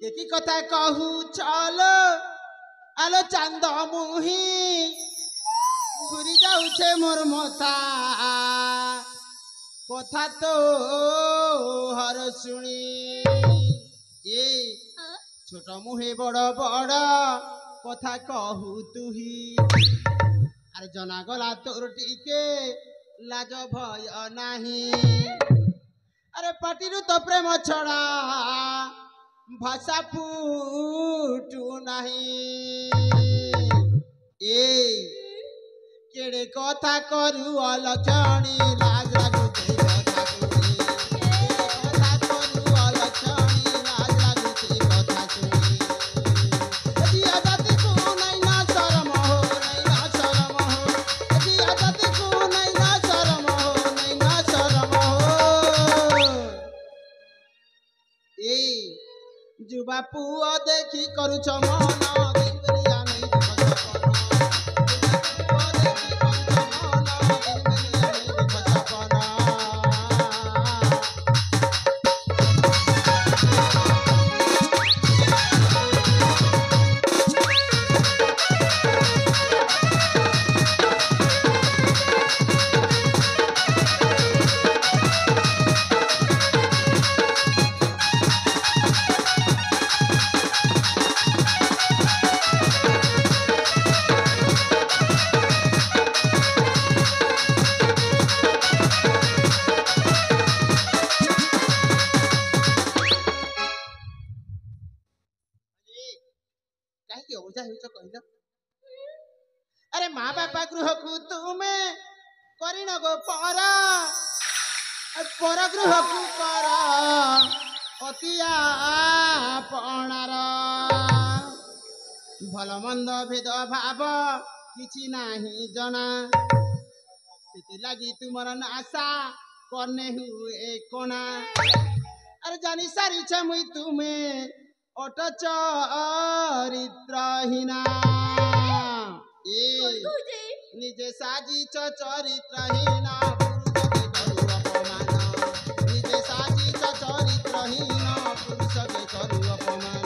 की कथा कहू चल आलो चांद मुही घुरी जाऊे मोर मथा कथा तो हर शुणी ये छोट मुहे बड़ बड़ कथा कहू तुही अरे जना गला तोर टीके लाज भय नाही अरे पाटिरु तो प्रेम छड़ा भाषा फुटू नहीं ए केड़े कथा करू अलक्षणी लाज लागुचे कथा सुनी कथा करू अलक्षणी लाज लागुचे कथा सुनी जिया जाति को नहीं ना शरम हो नहीं ना शरम हो जिया जाति को नहीं ना शरम हो नहीं ना शरम हो ए जुबा पुआ देखी करू मन अरे माँ बापा गृह को तुम्हें करी न गो पर गृह को कर अतिया पणार भल मंद भेद भाव किछि नाही जना लगी तुमर नाशा करने हुए कोना अरे जानी सारी मुई तुम्हें अट चरित्रहीना निजे साजी चरित्रहीना पुरुष के करू अपमान निजे साजी चरित्रहीना पुरुष के करू अपमान